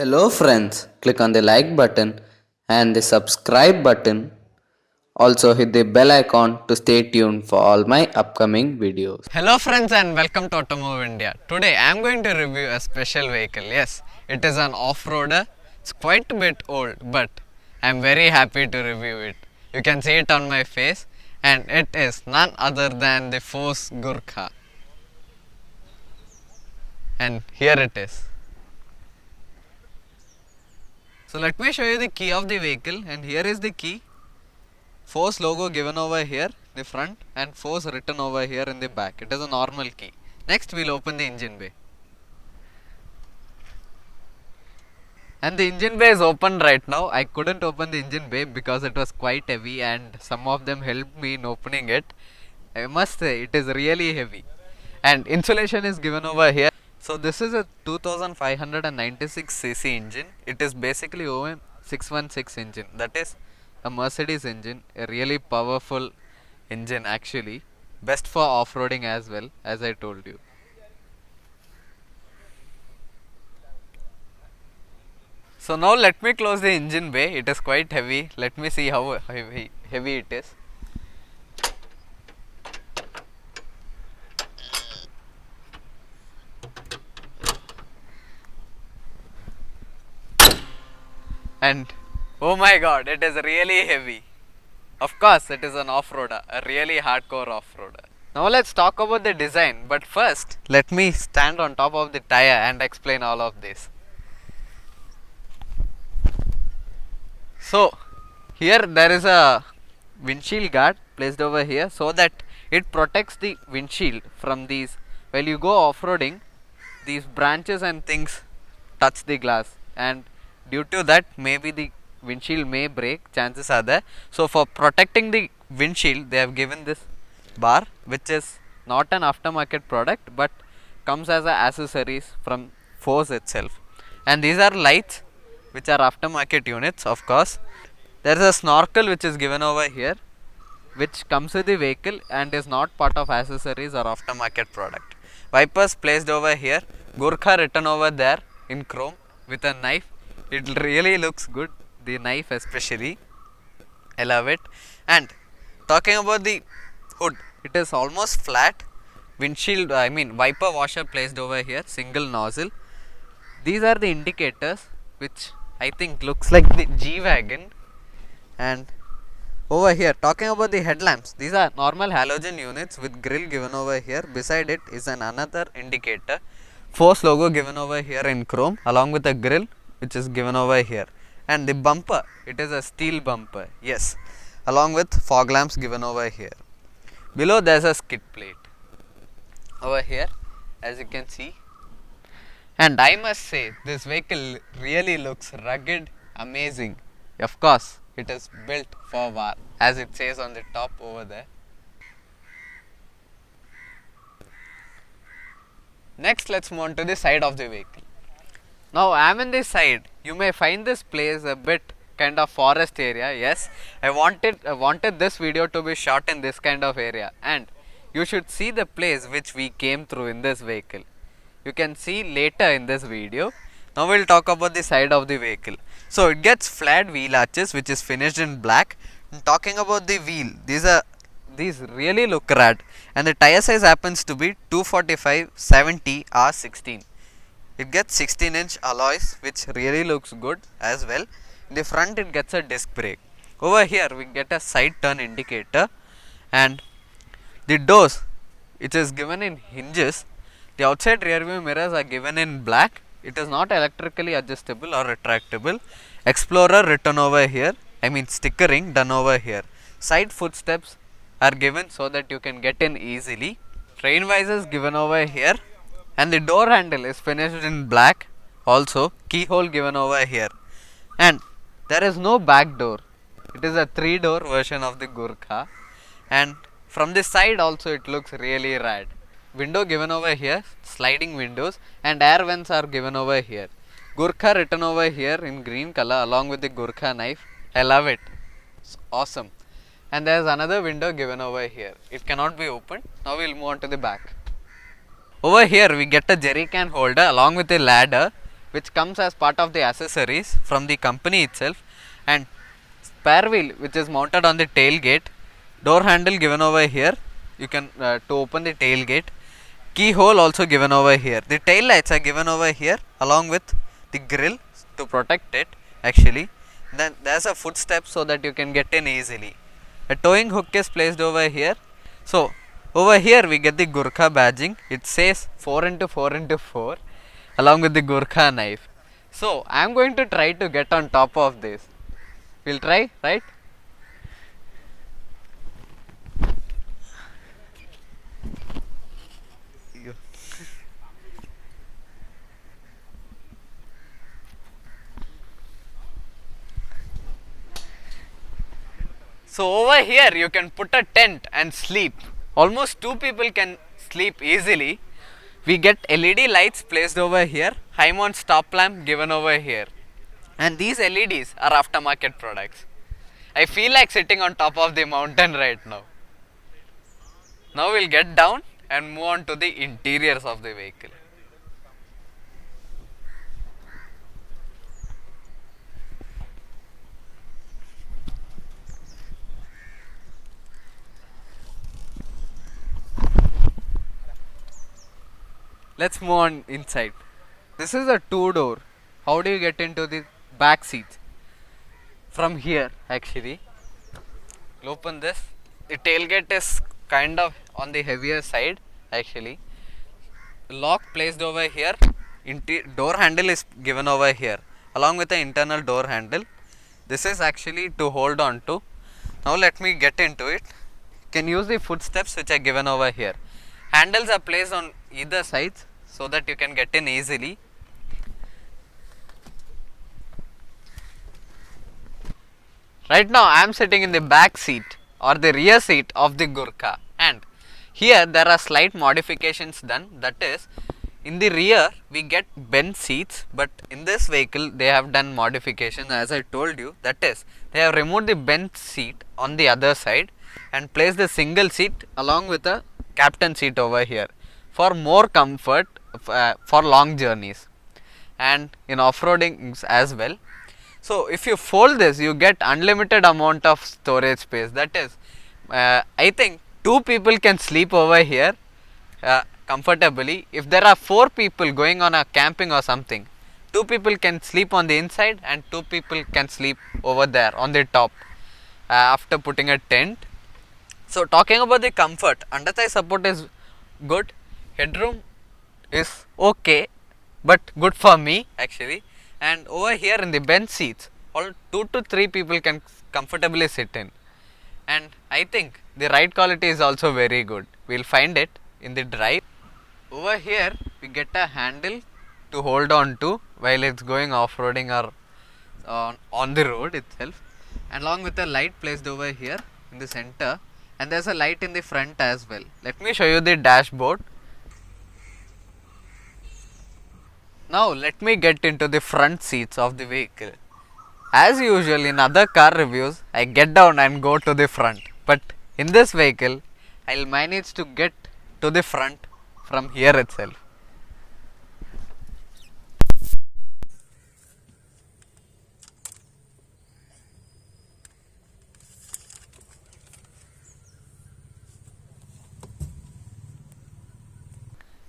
Hello friends, click on the like button and the subscribe button. Also hit the bell icon to stay tuned for all my upcoming videos. Hello friends and welcome to Automove India. Today I am going to review a special vehicle. Yes, it is an off-roader. It's quite a bit old but I am very happy to review it. You can see it on my face and it is none other than the Force Gurkha. And here it is. So let me show you the key of the vehicle, and here is the key. Force logo given over here in the front and Force written over here in the back. It is a normal key. Next we'll open the engine bay. And the engine bay is open right now. I couldn't open the engine bay because it was quite heavy and some of them helped me in opening it. I must say it is really heavy. And insulation is given over here. So this is a 2596cc engine. It is basically OM 616 engine. That is a Mercedes engine, a really powerful engine actually. Best for off-roading as well, as I told you. So now let me close the engine bay. It is quite heavy. Let me see how heavy it is. And oh my god, it is really heavy. Of course, it is an off-roader, a really hardcore off-roader. Now let's talk about the design, but first let me stand on top of the tire and explain all of this. So here there is a windshield guard placed over here so that it protects the windshield from these. While you go off-roading, these branches and things touch the glass, and due to that maybe the windshield may break, chances are there. So for protecting the windshield they have given this bar, which is not an aftermarket product but comes as a accessories from Force itself. And these are lights which are aftermarket units, of course. There is a snorkel which is given over here, which comes with the vehicle and is not part of accessories or aftermarket product. Wipers placed over here, Gurkha written over there in chrome with a knife. It really looks good, the knife especially. I love it. And talking about the hood, it is almost flat. Windshield, wiper washer placed over here, single nozzle. These are the indicators, which I think looks like the G-Wagon. And over here, talking about the headlamps, these are normal halogen units with grill given over here. Beside it is another indicator. Force logo given over here in chrome along with a grill which is given over here. And the bumper, it is a steel bumper, yes, along with fog lamps given over here. Below there is a skid plate over here, as you can see. And I must say, this vehicle really looks rugged, amazing. Of course, it is built for war, as it says on the top over there. Next, let's move on to the side of the vehicle. Now I am in this side. You may find this place a bit kind of forest area. Yes, I wanted this video to be shot in this kind of area, and you should see the place which we came through in this vehicle. You can see later in this video. Now we'll talk about the side of the vehicle. So it gets flat wheel arches which is finished in black. And talking about the wheel, these really look rad, and the tire size happens to be 245/70 R16. It gets 16-inch alloys which really looks good as well. In the front it gets a disc brake. Over here we get a side turn indicator, and the doors, it is given in hinges. The outside rear view mirrors are given in black. It is not electrically adjustable or retractable. Explorer written over here, stickering done over here. Side footsteps are given so that you can get in easily. Rain visors given over here. And the door handle is finished in black, also keyhole given over here. And there is no back door. It is a 3-door version of the Gurkha, and from the side also it looks really rad. Window given over here, sliding windows, and air vents are given over here. Gurkha written over here in green color along with the Gurkha knife. I love it. It's awesome. And there is another window given over here. It cannot be opened. Now we'll move on to the back. Over here we get a jerry can holder along with a ladder, which comes as part of the accessories from the company itself, and spare wheel which is mounted on the tailgate, door handle given over here, you can to open the tailgate, keyhole also given over here. The tail lights are given over here along with the grill to protect it actually. Then there's a footstep so that you can get in easily. A towing hook is placed over here. So over here we get the Gurkha badging. It says 4x4x4 along with the Gurkha knife. So I am going to try to get on top of this. We'll try, right? So over here you can put a tent and sleep. Almost two people can sleep easily. We get LED lights placed over here, high mount stop lamp given over here. And these LEDs are aftermarket products. I feel like sitting on top of the mountain right now. Now we'll get down and move on to the interiors of the vehicle. Let's move on inside. This is a two-door. How do you get into the back seats? From here actually. You'll open this. The tailgate is kind of on the heavier side actually. Lock placed over here. Door handle is given over here along with the internal door handle. This is actually to hold on to. Now let me get into it. You can use the footsteps which are given over here. Handles are placed on either sides so that you can get in easily. Right now I am sitting in the back seat or the rear seat of the Gurkha, and here there are slight modifications done. That is, in the rear we get bench seats, but in this vehicle they have done modification as I told you. That is, they have removed the bench seat on the other side and placed the single seat along with a captain seat over here for more comfort for long journeys and in off-roading as well. So if you fold this, you get unlimited amount of storage space. That is, I think two people can sleep over here comfortably. If there are four people going on a camping or something, two people can sleep on the inside and two people can sleep over there on the top after putting a tent. So talking about the comfort, under thigh support is good, headroom is okay, but good for me actually. And over here in the bench seats, all 2 to 3 people can comfortably sit in. And I think the ride quality is also very good. We'll find it in the drive. Over here we get a handle to hold on to while it's going off-roading or on the road itself, and along with a light placed over here in the center, and there's a light in the front as well. Let me show you the dashboard. Now let me get into the front seats of the vehicle. As usual in other car reviews, I get down and go to the front, but in this vehicle I'll manage to get to the front from here itself.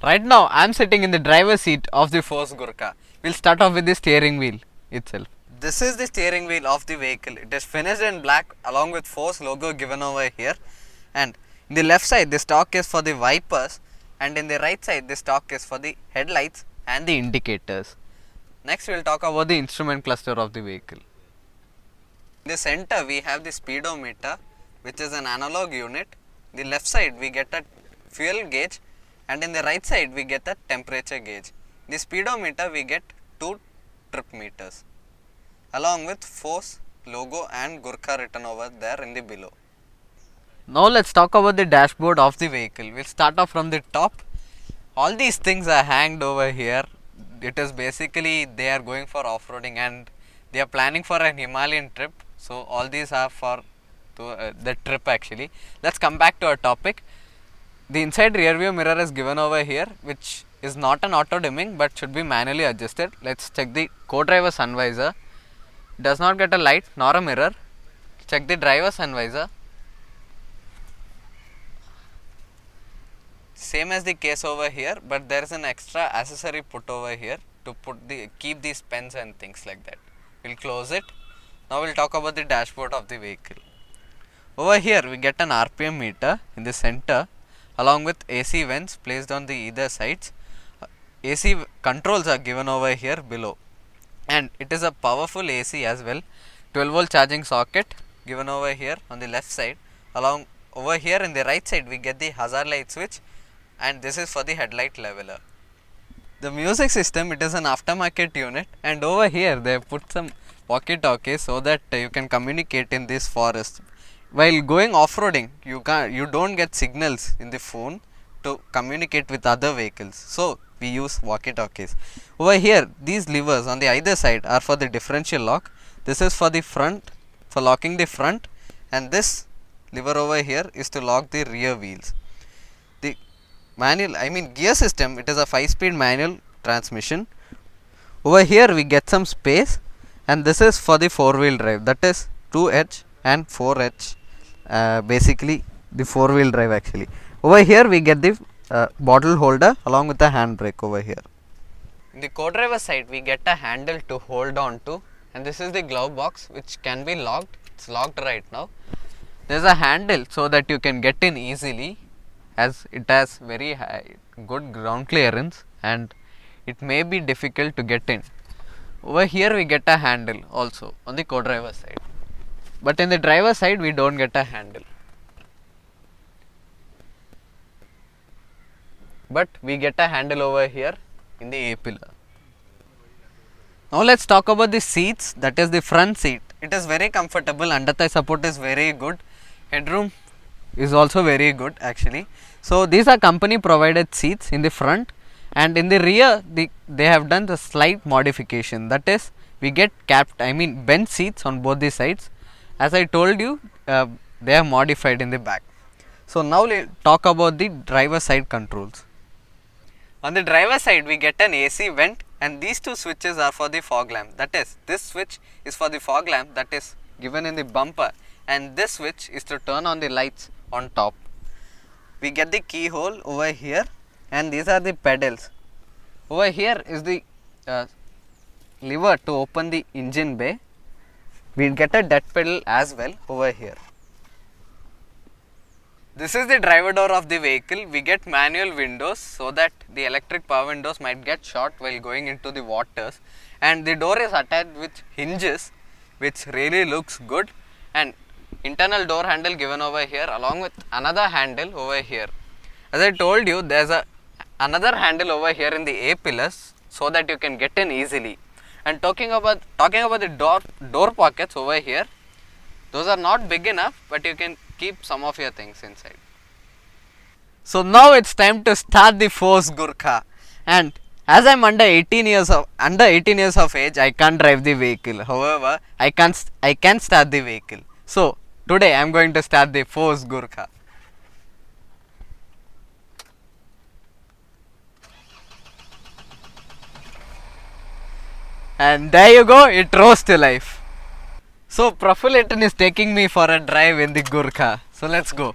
Right now I am sitting in the driver's seat of the Force Gurkha. We'll start off with the steering wheel itself. This is the steering wheel of the vehicle. It is finished in black along with Force logo given over here, and in the left side the stock is for the wipers, and in the right side the stock is for the headlights and the indicators. Next we'll talk about the instrument cluster of the vehicle. In the center we have the speedometer, which is an analog unit. In the left side we get a fuel gauge, and in the right side we get a temperature gauge. The speedometer we get 2 trip meters along with Force logo and Gurkha written over there in the below. Now let's talk about the dashboard of the vehicle. We'll start off from the top. All these things are hanged over here. It is basically they are going for off-roading and they are planning for an Himalayan trip. So all these are for the trip actually. Let's come back to our topic. The inside rear view mirror is given over here, which is not an auto dimming but should be manually adjusted. Let's check the co-driver sun visor. Does not get a light nor a mirror. Check the driver sun visor. Same as the case over here, but there is an extra accessory put over here to keep these pens and things like that. We'll close it. Now we'll talk about the dashboard of the vehicle. Over here we get an RPM meter in the center along with AC vents placed on the either sides. AC controls are given over here below, and it is a powerful AC as well. 12 volt charging socket given over here on the left side. Along over here in the right side we get the hazard light switch, and this is for the headlight leveler. The music system, it is an aftermarket unit, and over here they have put some walkie-talkies so that you can communicate in this forest. While going off-roading, you don't get signals in the phone to communicate with other vehicles, so we use walkie-talkies. Over here, these levers on the either side are for the differential lock. This is for the front, for locking the front, and this lever over here is to lock the rear wheels. The gear system, it is a 5-speed manual transmission. Over here we get some space, and this is for the 4-wheel drive, that is 2H and 4H, basically the 4-wheel drive actually. Over here we get the bottle holder along with the handbrake over here. In the co-driver side we get a handle to hold on to, and this is the glove box which can be locked. It's locked right now. There is a handle so that you can get in easily, as it has very good ground clearance and it may be difficult to get in. Over here we get a handle also on the co-driver side, but in the driver side we don't get a handle, but we get a handle over here in the A pillar. Now let's talk about the seats, that is the front seat. It is very comfortable, under thigh support is very good, headroom is also very good actually. So these are company provided seats in the front, and in the rear they have done the slight modification, that is we get bench seats on both the sides. As I told you, they are modified in the back. So now let's talk about the driver side controls. On the driver side we get an AC vent, and these two switches are for the fog lamp, that is this switch is for the fog lamp that is given in the bumper, and this switch is to turn on the lights on top. We get the keyhole over here, and these are the pedals. Over here is the lever to open the engine bay. We get a dead pedal as well over here. This is the driver door of the vehicle. We get manual windows so that the electric power windows might get short while going into the waters, and the door is attached with hinges which really looks good, and internal door handle given over here along with another handle over here. As I told you, there is another handle over here in the A pillars so that you can get in easily. And talking about the door pockets over here, those are not big enough, but you can keep some of your things inside. So now it's time to start the Force Gurkha, and as I'm under 18 years of age, I can't drive the vehicle. However, I can start the vehicle. So today I'm going to start the Force Gurkha. And there you go, it rose to life. So Praful Etan is taking me for a drive in the Gurkha. So let's go.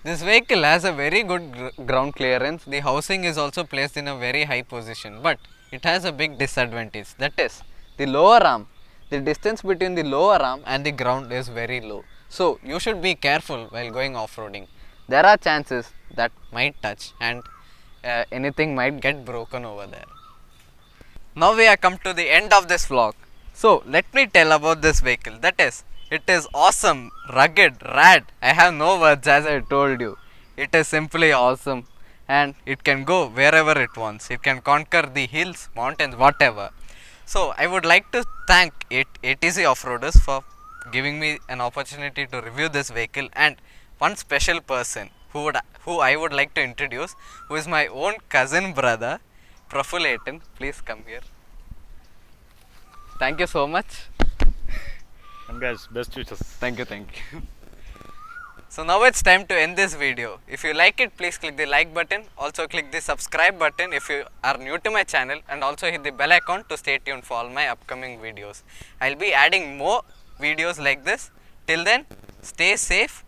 This vehicle has a very good ground clearance. The housing is also placed in a very high position, but it has a big disadvantage. That is, the lower arm, the distance between the lower arm and the ground is very low. So you should be careful while going off-roading. There are chances that might touch and anything might get broken over there. Now we have come to the end of this vlog. So let me tell about this vehicle. That is, it is awesome, rugged, rad. I have no words as I told you. It is simply awesome and it can go wherever it wants. It can conquer the hills, mountains, whatever. So I would like to thank ATC Off-Roaders for giving me an opportunity to review this vehicle, and one special person who I would like to introduce, who is my own cousin brother, Praful Aitan. Please come here. Thank you so much. And guys, best wishes. Thank you. So now it's time to end this video. If you like it, please click the like button. Also click the subscribe button if you are new to my channel, and also hit the bell icon to stay tuned for all my upcoming videos. I'll be adding more videos like this. Till then, stay safe,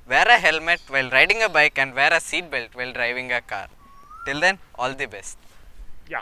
wear a helmet while riding a bike, and wear a seat belt while driving a car. Till then, all the best. Yeah.